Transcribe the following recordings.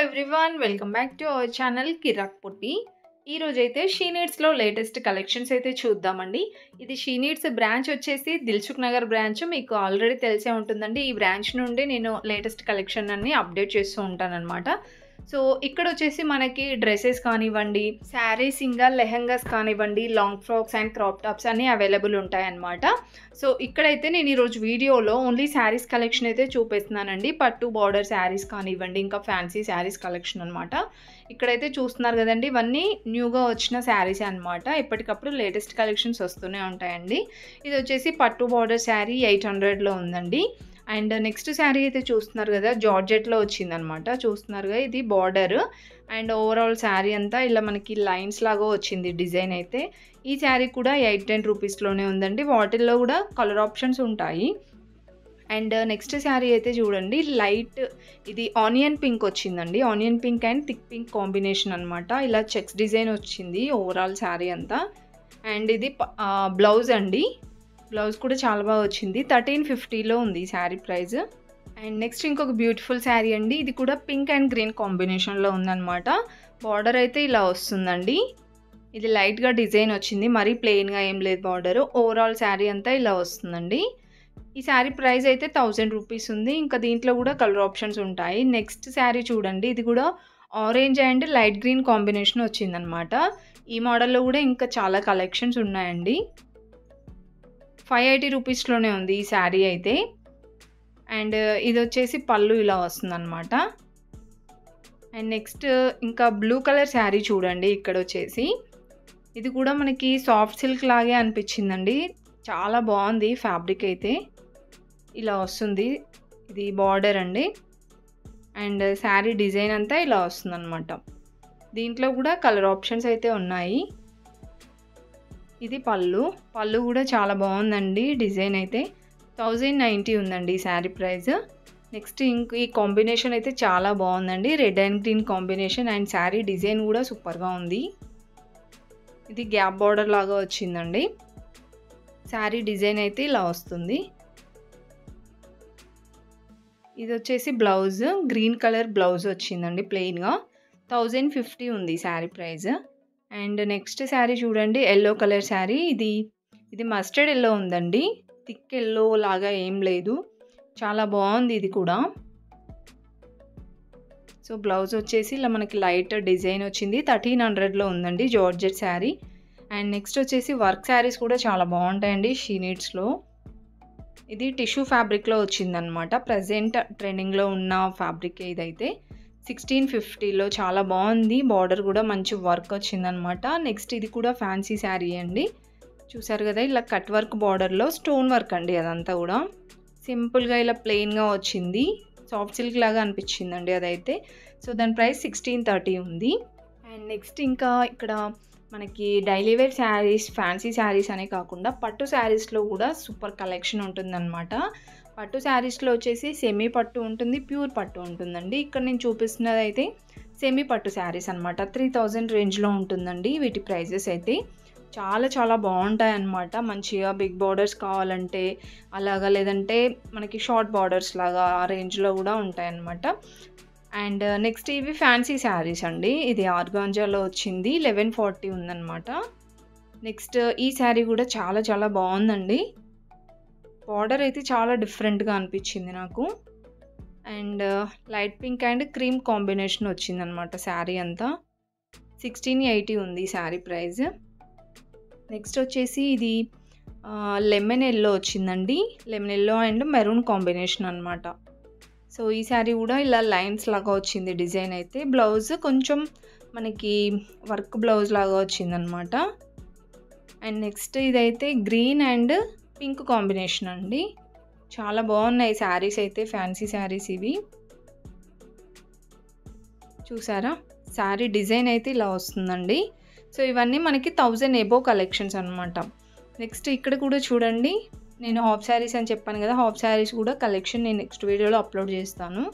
Everyone welcome back to our channel Kiraak Putti. ఈరోజైతే she నీడ్స్లో latest collections అయితే చూద్దామండి. ఇది షీ నీడ్స్ బ్రాంచ్ వచ్చేసి దిల్సుఖ్ నగర్ బ్రాంచ్. మీకు ఆల్రెడీ తెలిసే ఉంటుందండి. ఈ బ్రాంచ్ నుండి నేను లేటెస్ట్ కలెక్షన్ అన్ని అప్డేట్ చేస్తూ ఉంటానన్నమాట. సో ఇక్కడ వచ్చేసి మనకి డ్రెస్సెస్ కానివ్వండి, శారీస్, ఇంకా లెహంగాస్ కానివ్వండి, long frocks and crop tops అన్నీ అవైలబుల్ ఉంటాయన్నమాట. సో ఇక్కడైతే నేను ఈరోజు వీడియోలో ఓన్లీ శారీస్ కలెక్షన్ అయితే చూపిస్తున్నానండి. పట్టు బార్డర్ శారీస్ కానివ్వండి, ఇంకా ఫ్యాన్సీ శారీస్ కలెక్షన్ అనమాట. ఇక్కడైతే చూస్తున్నారు కదండి, ఇవన్నీ న్యూగా వచ్చిన శారీస్ అనమాట. ఎప్పటికప్పుడు లేటెస్ట్ కలెక్షన్స్ వస్తూనే ఉంటాయండి. ఇది వచ్చేసి పట్టు బార్డర్ శారీ 800లో ఉందండి. అండ్ నెక్స్ట్ శారీ అయితే చూస్తున్నారు కదా, జార్జెట్లో వచ్చిందనమాట. చూస్తున్నారుగా, ఇది బార్డర్ అండ్ ఓవరాల్ శారీ అంతా ఇలా మనకి లైన్స్ లాగా వచ్చింది డిజైన్ అయితే. ఈ శారీ కూడా 810 రూపీస్లోనే ఉందండి. వాటిల్లో కూడా కలర్ ఆప్షన్స్ ఉంటాయి. అండ్ నెక్స్ట్ శారీ అయితే చూడండి, లైట్ ఇది ఆనియన్ పింక్ వచ్చిందండి. Onion pink and thick pink combination అనమాట. ఇలా చెక్స్ డిజైన్ వచ్చింది ఓవరాల్ శారీ అంతా. అండ్ ఇది బ్లౌజ్ అండి. బ్లౌజ్ కూడా చాలా బాగా వచ్చింది. 1350లో ఉంది ఈ శారీ ప్రైస్. అండ్ నెక్స్ట్ ఇంకొక బ్యూటిఫుల్ శారీ అండి. ఇది కూడా పింక్ అండ్ గ్రీన్ కాంబినేషన్లో ఉందన్నమాట. బార్డర్ అయితే ఇలా వస్తుందండి. ఇది లైట్గా డిజైన్ వచ్చింది, మరీ ప్లెయిన్గా ఏం లేదు బార్డర్. ఓవరాల్ శారీ అంతా ఇలా వస్తుందండి. ఈ శారీ ప్రైస్ అయితే 1000 రూపీస్ ఉంది. ఇంకా దీంట్లో కూడా కలర్ ఆప్షన్స్ ఉంటాయి. నెక్స్ట్ శారీ చూడండి, ఇది కూడా orange and light green combination వచ్చిందనమాట. ఈ మోడల్లో కూడా ఇంకా చాలా కలెక్షన్స్ ఉన్నాయండి. 580 రూపీస్లోనే ఉంది ఈ శారీ అయితే. అండ్ ఇది వచ్చేసి పళ్ళు ఇలా వస్తుందన్నమాట. అండ్ నెక్స్ట్ ఇంకా బ్లూ కలర్ శారీ చూడండి. ఇక్కడ వచ్చేసి ఇది కూడా మనకి సాఫ్ట్ సిల్క్ లాగే అనిపించిందండి. చాలా బాగుంది ఫ్యాబ్రిక్ అయితే. ఇలా వస్తుంది, ఇది బార్డర్ అండి. అండ్ శారీ డిజైన్ అంతా ఇలా వస్తుందన్నమాట. దీంట్లో కూడా కలర్ ఆప్షన్స్ అయితే ఉన్నాయి. ఇది పళ్ళు కూడా చాలా బాగుందండి. డిజైన్ అయితే 1090 ఉందండి ఈ శారీ ప్రైస్. నెక్స్ట్ ఈ కాంబినేషన్ అయితే చాలా బాగుందండి. Red and green combination. And sari design కూడా సూపర్గా ఉంది. ఇది గ్యాప్ బార్డర్ లాగా వచ్చిందండి. శారీ డిజైన్ అయితే ఇలా వస్తుంది. ఇది వచ్చేసి బ్లౌజ్, గ్రీన్ కలర్ బ్లౌజ్ వచ్చిందండి ప్లెయిన్గా. 1050 ఉంది sari price. And next sari చూడండి, ఎల్లో కలర్ శారీ. ఇది మస్టర్డ్ ఎల్లో ఉందండి. థిక్ ఎల్లో లాగా ఏం లేదు, చాలా బాగుంది ఇది కూడా. సో బ్లౌజ్ వచ్చేసి ఇలా మనకి లైట్ డిజైన్ వచ్చింది. 1300లో ఉందండి జార్జెట్ శారీ. అండ్ నెక్స్ట్ వచ్చేసి వర్క్ శారీస్ కూడా చాలా బాగుంటాయండి షీ నీడ్స్లో. ఇది టిష్యూ ఫ్యాబ్రిక్లో వచ్చిందనమాట. ప్రజెంట్ ట్రెండింగ్లో ఉన్న ఫ్యాబ్రిక్ ఇదైతే. 1650లో చాలా బాగుంది. బార్డర్ కూడా మంచి వర్క్ వచ్చిందనమాట. నెక్స్ట్ ఇది కూడా ఫ్యాన్సీ శారీ అండి. చూసారు కదా, ఇలా కట్ వర్క్ బార్డర్లో స్టోన్ వర్క్ అండి. అదంతా కూడా సింపుల్గా ఇలా ప్లెయిన్గా వచ్చింది. సాఫ్ట్ సిల్క్ లాగా అనిపించిందండి అదైతే. సో దాని ప్రైస్ 1630 ఉంది. అండ్ నెక్స్ట్ ఇంకా ఇక్కడ మనకి daily wear saris, fancy saris అనే కాకుండా పట్టు శారీస్లో కూడా సూపర్ కలెక్షన్ ఉంటుందన్నమాట. పట్టు శారీస్లో వచ్చేసి సెమీ పట్టు ఉంటుంది, ప్యూర్ పట్టు ఉంటుందండి. ఇక్కడ నేను చూపిస్తున్నది అయితే సెమీ పట్టు శారీస్ అనమాట. 3000 రేంజ్లో ఉంటుందండి వీటి ప్రైజెస్ అయితే. చాలా బాగుంటాయి అన్నమాట. మంచిగా బిగ్ బార్డర్స్ కావాలంటే అలాగా, లేదంటే మనకి షార్ట్ బార్డర్స్ లాగా ఆ రేంజ్లో కూడా ఉంటాయన్నమాట. అండ్ నెక్స్ట్ ఇవి ఫ్యాన్సీ శారీస్ అండి. ఇది ఆర్గాంజాలో వచ్చింది. 1140 ఉందన్నమాట. నెక్స్ట్ ఈ శారీ కూడా చాలా బాగుందండి. బార్డర్ అయితే చాలా డిఫరెంట్గా అనిపించింది నాకు. And light pink and cream combination వచ్చిందనమాట శారీ అంతా. 1680 ఉంది ఈ శారీ ప్రైస్. నెక్స్ట్ వచ్చేసి ఇది లెమన్ ఎల్లో వచ్చిందండి. Lemon yellow and maroon combination అనమాట. సో ఈ శారీ కూడా ఇలా లైన్స్ లాగా వచ్చింది డిజైన్ అయితే. బ్లౌజ్ కొంచెం మనకి వర్క్ బ్లౌజ్ లాగా వచ్చిందనమాట. అండ్ నెక్స్ట్ ఇదైతే గ్రీన్ అండ్ పింక్ కాంబినేషన్ అండి. చాలా బాగున్నాయి శారీస్ అయితే, ఫ్యాన్సీ శారీస్ ఇవి. చూసారా, శారీ డిజైన్ అయితే ఇలా వస్తుందండి. సో ఇవన్నీ మనకి 1000 ఎబో కలెక్షన్స్ అనమాట. నెక్స్ట్ ఇక్కడ కూడా చూడండి, నేను హాఫ్ శారీస్ అని చెప్పాను కదా, హాఫ్ శారీస్ కూడా కలెక్షన్ నేను నెక్స్ట్ వీడియోలో అప్లోడ్ చేస్తాను.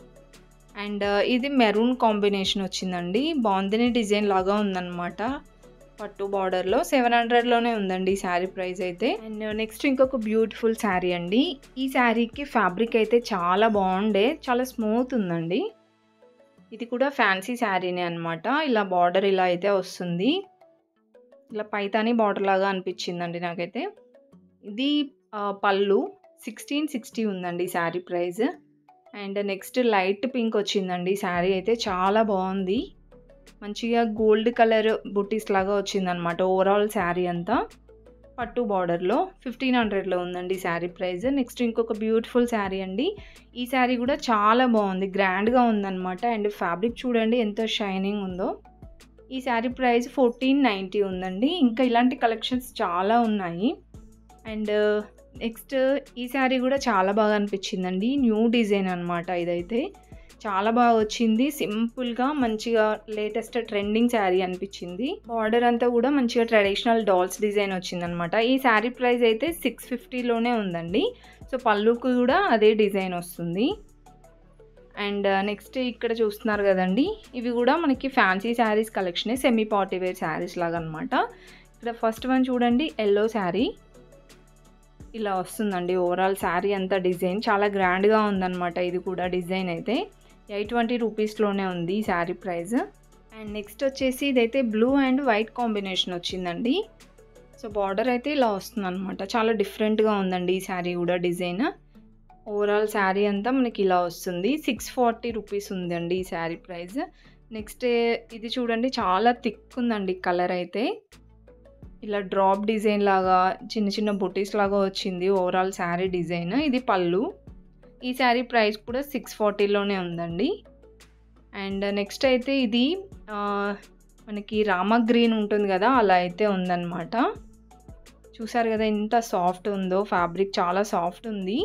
అండ్ ఇది మెరూన్ కాంబినేషన్ వచ్చిందండి. బాందిని డిజైన్ లాగా ఉందన్నమాట. పట్టు బార్డర్లో 700లోనే ఉందండి ఈ శారీ ప్రైస్ అయితే. అండ్ నెక్స్ట్ ఇంకొక బ్యూటిఫుల్ శారీ అండి. ఈ శారీకి ఫ్యాబ్రిక్ అయితే చాలా బాగుండే, చాలా స్మూత్ ఉందండి. ఇది కూడా ఫ్యాన్సీ శారీనే అనమాట. ఇలా బార్డర్ ఇలా అయితే వస్తుంది. ఇలా పైతాని బార్డర్ లాగా అనిపించిందండి నాకైతే. ఇది పళ్ళు 1660 ఉందండి sari price. And next light pink వచ్చిందండి శారీ అయితే చాలా బాగుంది. మంచిగా గోల్డ్ కలర్ బుటీస్ లాగా వచ్చిందనమాట ఓవరాల్ శారీ అంతా. పట్టు బార్డర్లో 1500లో ఉందండి శారీ ప్రైస్. నెక్స్ట్ ఇంకొక బ్యూటిఫుల్ శారీ అండి. ఈ శారీ కూడా చాలా బాగుంది, గ్రాండ్గా ఉందన్నమాట. అండ్ ఫ్యాబ్రిక్ చూడండి ఎంత షైనింగ్ ఉందో. ఈ శారీ ప్రైస్ 1490 ఉందండి. ఇంకా ఇలాంటి కలెక్షన్స్ చాలా ఉన్నాయి. అండ్ నెక్స్ట్ ఈ శారీ కూడా చాలా బాగా అనిపించిందండి. న్యూ డిజైన్ అనమాట ఇదైతే. చాలా బాగా వచ్చింది. సింపుల్గా మంచిగా లేటెస్ట్ ట్రెండింగ్ శారీ అనిపించింది. బార్డర్ అంతా కూడా మంచిగా ట్రెడిషనల్ డాల్స్ డిజైన్ వచ్చిందనమాట. ఈ శారీ ప్రైస్ అయితే 650లోనే ఉందండి. సో పళ్ళుకు కూడా అదే డిజైన్ వస్తుంది. అండ్ నెక్స్ట్ ఇక్కడ చూస్తున్నారు కదండి, ఇవి కూడా మనకి ఫ్యాన్సీ శారీస్ కలెక్షనే, సెమీ పార్టీ వేర్ శారీస్ లాగా అనమాట. ఇక్కడ ఫస్ట్ వన్ చూడండి, ఎల్లో శారీ ఇలా వస్తుందండి. ఓవరాల్ శారీ అంతా డిజైన్ చాలా గ్రాండ్గా ఉందన్నమాట. ఇది కూడా డిజైన్ అయితే 820 రూపీస్లోనే ఉంది ఈ శారీ ప్రైస్. అండ్ నెక్స్ట్ వచ్చేసి ఇదైతే బ్లూ అండ్ వైట్ కాంబినేషన్ వచ్చిందండి. సో బార్డర్ అయితే ఇలా వస్తుంది అనమాట. చాలా డిఫరెంట్గా ఉందండి ఈ శారీ కూడా డిజైన్. ఓవరాల్ శారీ అంతా మనకి ఇలా వస్తుంది. 640 రూపీస్ ఉందండి ఈ శారీ ప్రైస్. నెక్స్ట్ ఇది చూడండి, చాలా థిక్ ఉందండి కలర్ అయితే. ఇలా డ్రాప్ డిజైన్ లాగా చిన్న చిన్న బుటీస్ లాగా వచ్చింది ఓవరాల్ శారీ డిజైన్. ఇది పళ్ళు. ఈ శారీ ప్రైస్ కూడా 640లోనే ఉందండి. అండ్ నెక్స్ట్ అయితే ఇది మనకి రామ గ్రీన్ ఉంటుంది కదా, అలా అయితే ఉందన్నమాట. చూసారు కదా ఎంత సాఫ్ట్ ఉందో, ఫ్యాబ్రిక్ చాలా సాఫ్ట్ ఉంది.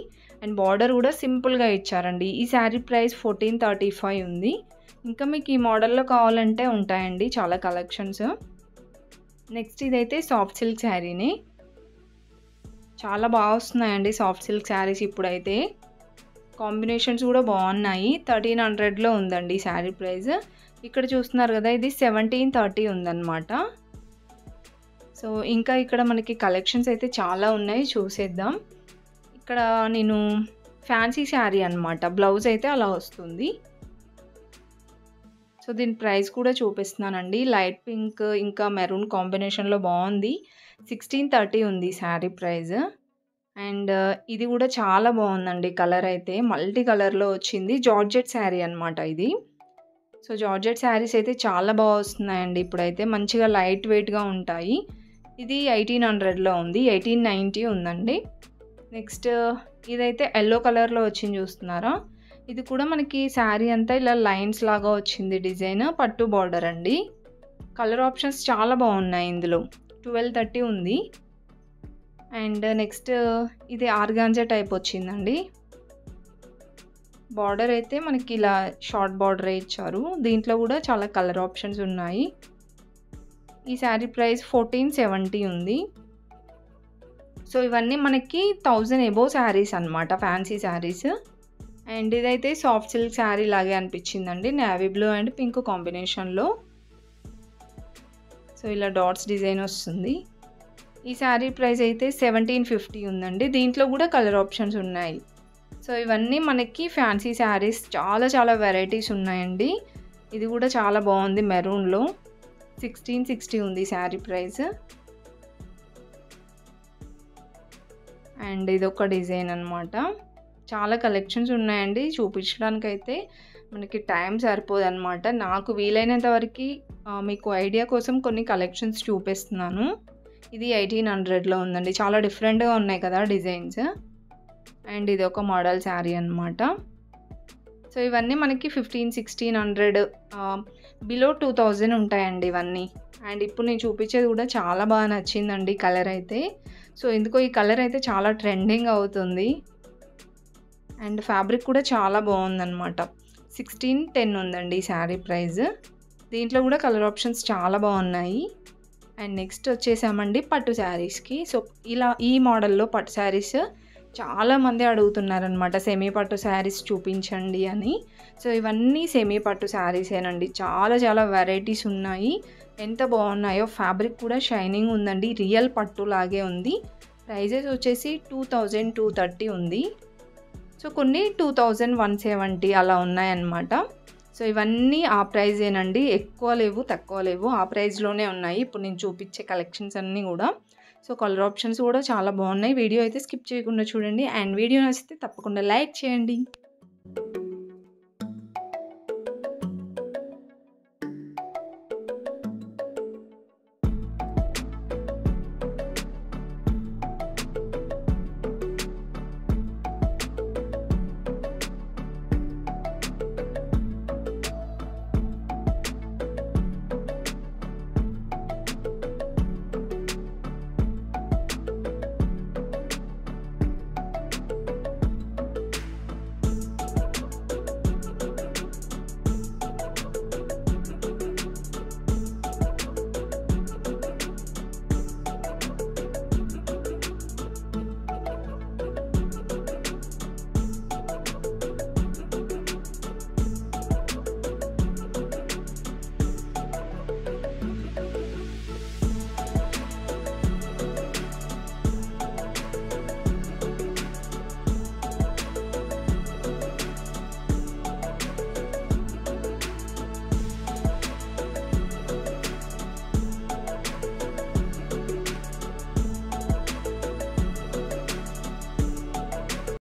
అండ్ బార్డర్ కూడా సింపుల్గా ఇచ్చారండి. ఈ శారీ ప్రైస్ 1435 ఉంది. ఇంకా మీకు ఈ మోడల్లో కావాలంటే ఉంటాయండి చాలా కలెక్షన్స్. నెక్స్ట్ ఇదైతే సాఫ్ట్ సిల్క్ శారీని. చాలా బాగా వస్తున్నాయండి సాఫ్ట్ సిల్క్ శారీస్ ఇప్పుడైతే. కాంబినేషన్స్ కూడా బాగున్నాయి. 1300లో ఉందండి ఈ శారీ ప్రైస్. ఇక్కడ చూస్తున్నారు కదా, ఇది 1730 ఉందన్నమాట. సో ఇంకా ఇక్కడ మనకి కలెక్షన్స్ అయితే చాలా ఉన్నాయి, చూసేద్దాం. ఇక్కడ నేను ఫ్యాన్సీ శారీ అనమాట, బ్లౌజ్ అయితే అలా వస్తుంది. సో దీని ప్రైస్ కూడా చూపిస్తున్నానండి. లైట్ పింక్ ఇంకా మెరూన్ కాంబినేషన్లో బాగుంది. 1630 ఉంది శారీ ప్రైస్. అండ్ ఇది కూడా చాలా బాగుందండి కలర్ అయితే. మల్టీ కలర్లో వచ్చింది. జార్జెట్ శారీ అనమాట ఇది. సో జార్జెట్ శారీస్ అయితే చాలా బాగా వస్తున్నాయండి ఇప్పుడైతే. మంచిగా లైట్ వెయిట్గా ఉంటాయి. ఇది 1800లో ఉంది. 1890 ఉందండి. నెక్స్ట్ ఇదైతే ఎల్లో కలర్లో వచ్చింది, చూస్తున్నారా? ఇది కూడా మనకి శారీ అంతా ఇలా లైన్స్ లాగా వచ్చింది డిజైన్. పట్టు బార్డర్ అండి. కలర్ ఆప్షన్స్ చాలా బాగున్నాయి ఇందులో. 1230 ఉంది. అండ్ నెక్స్ట్ ఇది ఆర్గాంజా టైప్ వచ్చిందండి. బార్డర్ అయితే మనకి ఇలా షార్ట్ బార్డర్ ఇచ్చారు. దీంట్లో కూడా చాలా కలర్ ఆప్షన్స్ ఉన్నాయి. ఈ శారీ ప్రైస్ 1470 ఉంది. సో ఇవన్నీ మనకి 1000 ఎబోవ్ శారీస్ అనమాట, ఫ్యాన్సీ శారీస్. అండ్ ఇదైతే సాఫ్ట్ సిల్క్ శారీ లాగే అనిపించిందండి, నేవీ బ్లూ అండ్ పింక్ కాంబినేషన్లో. సో ఇలా డాట్స్ డిజైన్ వస్తుంది. ఈ శారీ ప్రైస్ అయితే 1750 ఉందండి. దీంట్లో కూడా కలర్ ఆప్షన్స్ ఉన్నాయి. సో ఇవన్నీ మనకి ఫ్యాన్సీ శారీస్, చాలా చాలా వెరైటీస్ ఉన్నాయండి. ఇది కూడా చాలా బాగుంది మెరూన్లో. 1660 ఉంది శారీ ప్రైస్. అండ్ ఇది ఒక డిజైన్ అనమాట. చాలా కలెక్షన్స్ ఉన్నాయండి. చూపించడానికైతే మనకి టైం సరిపోదన్నమాట. నాకు వీలైనంత వరకు మీకు ఐడియా కోసం కొన్ని కలెక్షన్స్ చూపిస్తున్నాను. ఇది 1800లో ఉందండి. చాలా డిఫరెంట్గా ఉన్నాయి కదా డిజైన్స్. అండ్ ఇది ఒక మోడల్ శారీ అనమాట. సో ఇవన్నీ మనకి 1500-1600 బిలో 2000 ఉంటాయండి ఇవన్నీ. అండ్ ఇప్పుడు నేను చూపించేది కూడా చాలా బాగా నచ్చిందండి కలర్ అయితే. సో ఎందుకో ఈ కలర్ అయితే చాలా ట్రెండింగ్ అవుతుంది. అండ్ ఫ్యాబ్రిక్ కూడా చాలా బాగుందన్నమాట. 1610 ఉందండి ఈ శారీ ప్రైస్. దీంట్లో కూడా కలర్ ఆప్షన్స్ చాలా బాగున్నాయి. అండ్ నెక్స్ట్ వచ్చేసామండి పట్టు శారీస్కి. సో ఇలా ఈ మోడల్లో పట్టు శారీస్ చాలామంది అడుగుతున్నారనమాట, సెమీ పట్టు శారీస్ చూపించండి అని. సో ఇవన్నీ సెమీ పట్టు శారీసేనండి. చాలా చాలా వెరైటీస్ ఉన్నాయి. ఎంత బాగున్నాయో. ఫ్యాబ్రిక్ కూడా షైనింగ్ ఉందండి, రియల్ పట్టు లాగే ఉంది. ప్రైజెస్ వచ్చేసి 2230 ఉంది. సో కొన్ని 2170 అలా ఉన్నాయన్నమాట. సో ఇవన్నీ ఆ ప్రైజేనండి. ఎక్కువ లేవు, తక్కువ లేవు. ఆ ప్రైస్‌లోనే ఉన్నాయి. ఇప్పుడు నేను చూపించే కలెక్షన్స్ అన్నీ గూడా. సో కలర్ ఆప్షన్స్ కూడా చాలా బాగున్నాయి. వీడియో అయితే స్కిప్ చేయకుండా చూడండి. అండ్ వీడియో నచ్చితే తప్పకుండా లైక్ చేయండి.